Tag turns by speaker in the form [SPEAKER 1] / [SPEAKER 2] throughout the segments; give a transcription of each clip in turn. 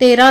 [SPEAKER 1] 13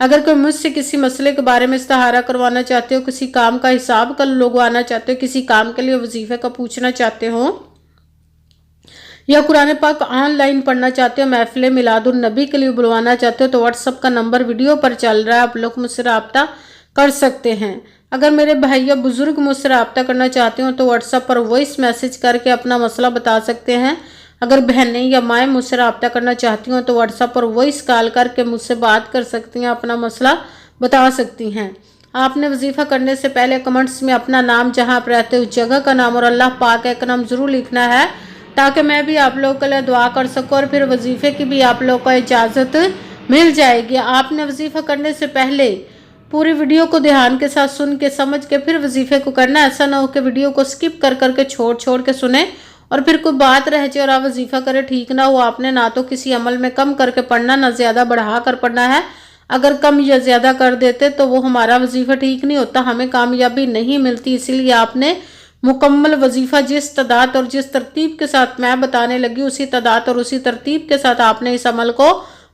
[SPEAKER 1] اگر کوئی مجھ سے کسی مسئلے کے بارے میں استخارہ کروانا چاہتے ہو، کسی کام کا حساب کا لگوانا چاہتے ہو، کسی کام کے لیے وظیفے کا پوچھنا چاہتے ہو، یا قرآن پاک آن لائن پڑھنا چاہتے ہو، محفل میلاد النبی کے لیے بلوانا چاہتے ہو، تو واٹس ایپ کا نمبر ویڈیو پر چل رہا ہے، آپ لوگ مجھ سے رابطہ کر سکتے ہیں۔ اگر میرے بھائی یا بزرگ مجھ سے رابطہ کرنا چاہتے ہو تو واٹس ایپ پر وائس میسج کر کے اپنا مسئلہ بتا سکتے ہیں۔ اگر بہنیں یا مائیں مجھ سے رابطہ کرنا چاہتی ہوں تو واٹس ایپ پر وائس کال کر کے مجھ سے بات کر سکتی ہیں، اپنا مسئلہ بتا سکتی ہیں۔ آپ نے وظیفہ کرنے سے پہلے کمنٹس میں اپنا نام، جہاں آپ رہتے ہو جگہ کا نام اور اللہ پاک کا نام ضرور لکھنا ہے، تاکہ میں بھی آپ لوگوں کے لیے دعا کر سکوں اور پھر وظیفے کی بھی آپ لوگوں کو اجازت مل جائے گی۔ آپ نے وظیفہ کرنے سے پہلے پوری ویڈیو کو دھیان کے ساتھ سن کے سمجھ کے پھر وظیفے کو کرنا، ایسا نہ ہو کہ ویڈیو کو سکپ کر کے چھوڑ کے سنیں اور پھر کوئی بات رہ جائے اور آپ وظیفہ کریں، ٹھیک نہ ہو۔ آپ نے نہ تو کسی عمل میں کم کر کے پڑھنا، نہ زیادہ بڑھا کر پڑھنا ہے۔ اگر کم یا زیادہ کر دیتے تو وہ ہمارا وظیفہ ٹھیک نہیں ہوتا، ہمیں کامیابی نہیں ملتی۔ اسی لیے آپ نے مکمل وظیفہ جس تعداد اور جس ترتیب کے ساتھ میں بتانے لگی، اسی تعداد اور اسی ترتیب کے ساتھ آپ نے اس عمل کو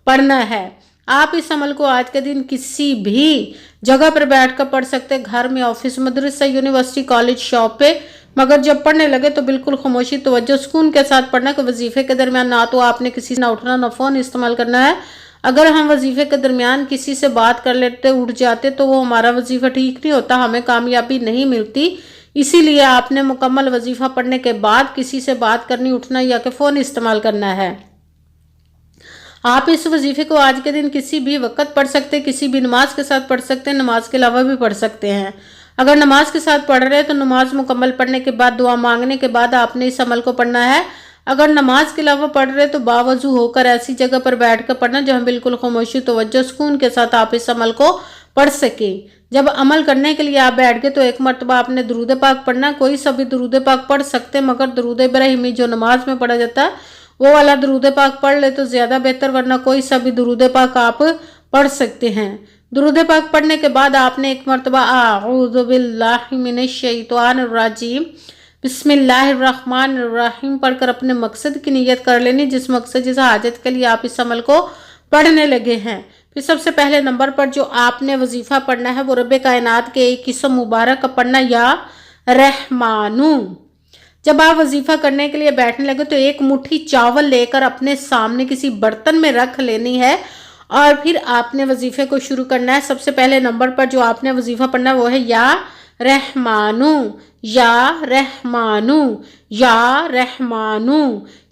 [SPEAKER 1] پڑھنا ہے۔ آپ اس عمل کو آج کے دن کسی بھی جگہ پر بیٹھ کر پڑھ سکتے، گھر میں، آفس، مدرسہ، یونیورسٹی، کالج، شاپ پہ، مگر جب پڑھنے لگے تو بالکل خاموشی، توجہ، سکون کے ساتھ پڑھنا کہ وظیفے کے درمیان نہ تو آپ نے کسی سے نہ اٹھنا نہ فون استعمال کرنا ہے۔ اگر ہم وظیفے کے درمیان کسی سے بات کر لیتے، اٹھ جاتے، تو وہ ہمارا وظیفہ ٹھیک نہیں ہوتا، ہمیں کامیابی نہیں ملتی۔ اسی لیے آپ نے مکمل وظیفہ پڑھنے کے بعد کسی سے بات کرنی، اٹھنا یا کہ فون استعمال کرنا ہے۔ آپ اس وظیفے کو آج کے دن کسی بھی وقت پڑھ سکتے، کسی بھی نماز کے ساتھ پڑھ سکتے ہیں، نماز کے علاوہ بھی پڑھ سکتے ہیں۔ اگر نماز کے ساتھ پڑھ رہے ہیں تو نماز مکمل پڑھنے کے بعد، دعا مانگنے کے بعد آپ نے اس عمل کو پڑھنا ہے۔ اگر نماز کے علاوہ پڑھ رہے تو باوضو ہو کر ایسی جگہ پر بیٹھ کر پڑھنا جہاں بالکل خاموشی، توجہ، سکون کے ساتھ آپ اس عمل کو پڑھ سکیں۔ جب عمل کرنے کے لیے آپ بیٹھ گئے تو ایک مرتبہ آپ نے درود پاک پڑھنا، کوئی سا بھی درود پاک پڑھ سکتے، مگر درود ابراہیمی جو نماز میں پڑھا جاتا ہے وہ والا درود پاک پڑھ لے تو زیادہ بہتر، ورنہ کوئی سا بھی درود پاک آپ پڑھ سکتے ہیں۔ درود پاک پڑھنے کے بعد آپ نے ایک مرتبہ اعوذ باللہ من الشیطان الرجیم بسم اللہ الرحمن الرحیم پڑھ کر اپنے مقصد کی نیت کر لینی، جس مقصد، جس حاجت کے لیے آپ اس عمل کو پڑھنے لگے ہیں۔ پھر سب سے پہلے نمبر پر جو آپ نے وظیفہ پڑھنا ہے وہ رب کائنات کے ایک اسم مبارک کا پڑھنا، یا رحمانو۔ جب آپ وظیفہ کرنے کے لیے بیٹھنے لگے تو ایک مٹھی چاول لے کر اپنے سامنے کسی برتن میں رکھ لینی ہے اور پھر آپ نے وظیفے کو شروع کرنا ہے۔ سب سے پہلے نمبر پر جو آپ نے وظیفہ پڑھنا ہے وہ ہے یا رحمانو، یا رحمانو، یا رحمانو،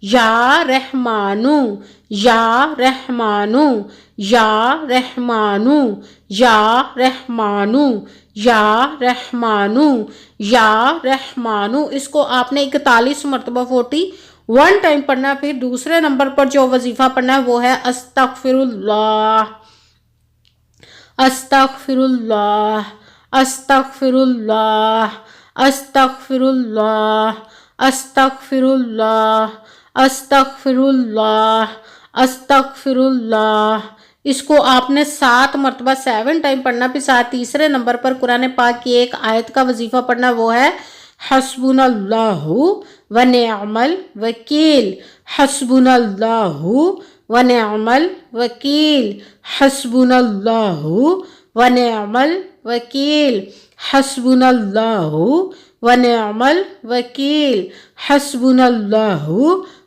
[SPEAKER 1] یا رحمانو، یا رحمانو، یا رحمانو، یا رحمانو، یا رحمانو، یا رحمانو۔ اس کو آپ نے 41 مرتبہ 41 ٹائم پڑھنا ہے۔ پھر دوسرے نمبر پر جو وظیفہ پڑھنا ہے وہ ہے استغفر اللہ، استغفر اللہ، استغفر اللہ، استغفر اللہ، استغفر اللہ، استغفر اللہ، استغفر اللہ۔ اس کو آپ نے 7 مرتبہ 7 ٹائم پڑھنا۔ پھر ساتھ تیسرے نمبر پر قرآن پاک کی ایک آیت کا وظیفہ پڑھنا، وہ ہے حسبنا اللہ ونعم الوکیل، حسبنا اللہ ونعم الوکیل، حسبنا اللہ ونعم الوکیل، حسبنا اللہ ونعم الوکیل، حسبنا اللہ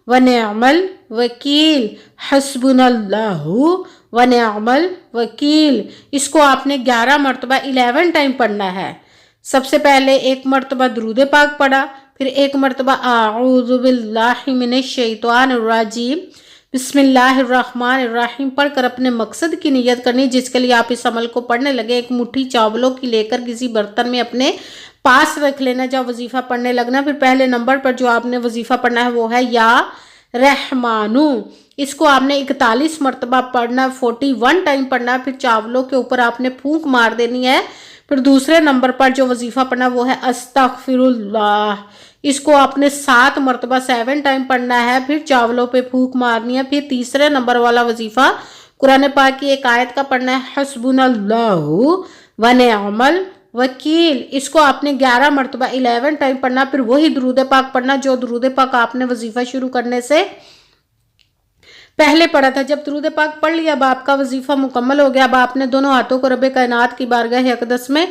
[SPEAKER 1] ونعم الوکیل، حسبنا اللہ ونعم الوکیل۔ اس کو آپ نے 11 مرتبہ 11 ٹائم پڑھنا ہے۔ سب سے پہلے ایک مرتبہ درود پاک پڑھا، پھر ایک مرتبہ اعوذ باللہ من الشیطان الرجیم بسم اللہ الرحمن الرحیم پڑھ کر اپنے مقصد کی نیت کرنی، جس کے لیے آپ اس عمل کو پڑھنے لگے۔ ایک مٹھی چاولوں کی لے کر کسی برتن میں اپنے پاس رکھ لینا جب وظیفہ پڑھنے لگنا۔ پھر پہلے نمبر پر جو آپ نے وظیفہ پڑھنا ہے وہ ہے یا رحمانو۔ اس کو آپ نے 41 مرتبہ پڑھنا، 41 ٹائم پڑھنا۔ پھر چاولوں کے اوپر آپ نے پھونک مار دینی ہے۔ پھر دوسرے نمبر پر جو وظیفہ پڑھنا وہ ہے استغفر اللہ۔ اس کو آپ نے 7 مرتبہ 7 ٹائم پڑھنا ہے، پھر چاولوں پہ پھونک مارنی ہے۔ پھر تیسرے نمبر والا وظیفہ قرآن پاک کی ایک آیت کا پڑھنا ہے حسبنا اللہ ونعم الوکیل۔ اس کو آپ نے 11 مرتبہ 11 ٹائم پڑھنا، پھر وہی درود پاک پڑھنا جو درود پاک آپ نے وظیفہ شروع کرنے سے پہلے پڑھا تھا. جب درود پاک پڑھ لیا اب آپ کا وظیفہ مکمل ہو گیا. اب آپ نے دونوں ہاتھوں کو رب کائنات کی بارگاہ اقدس میں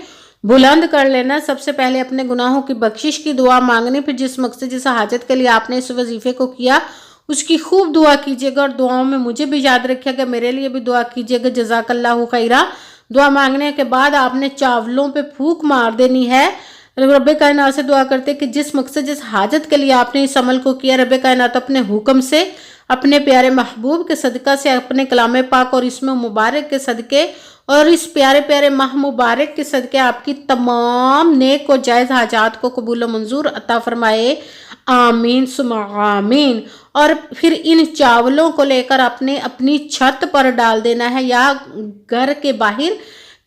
[SPEAKER 1] بلند کر لینا. سب سے پہلے اپنے گناہوں کی بخشش کی دعا مانگنی, پھر جس مقصد جس حاجت کے لیے آپ نے اس وظیفے کو کیا اس کی خوب دعا کیجیے گا, اور دعاؤں میں مجھے بھی یاد رکھیے گا, میرے لیے بھی دعا کیجیے گا. جزاک اللہ خیرہ. دعا مانگنے کے بعد آپ نے چاولوں پہ پھونک مار دینی ہے. رب کائنات سے دعا کرتے کہ جس مقصد جس حاجت کے لیے آپ نے اس عمل کو کیا, رب کائنات اپنے حکم سے اپنے پیارے محبوب کے صدقہ سے, اپنے کلام پاک اور اسم مبارک کے صدقے اور اس پیارے پیارے ماہ مبارک کے صدقے آپ کی تمام نیک و جائز حاجات کو قبول و منظور عطا فرمائے. آمین ثم آمین. اور پھر ان چاولوں کو لے کر اپنی چھت پر ڈال دینا ہے, یا گھر کے باہر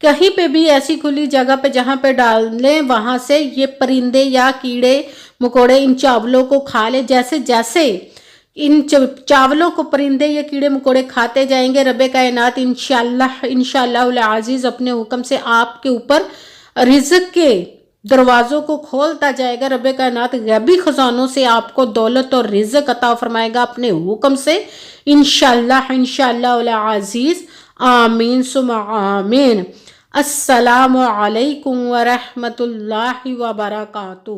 [SPEAKER 1] کہیں پہ بھی ایسی کھلی جگہ پہ جہاں پہ ڈال لیں, وہاں سے یہ پرندے یا کیڑے مکوڑے ان چاولوں کو کھا لیں. جیسے جیسے ان چاولوں کو پرندے یا کیڑے مکوڑے کھاتے جائیں گے, رب کائنات انشاءاللہ العزیز اپنے حکم سے آپ کے اوپر رزق کے دروازوں کو کھولتا جائے گا. رب کائنات غیبی خزانوں سے آپ کو دولت اور رزق عطا فرمائے گا اپنے حکم سے, انشاءاللہ العزیز. آمین ثم آمین. السلام علیکم ورحمۃ اللہ وبرکاتہ.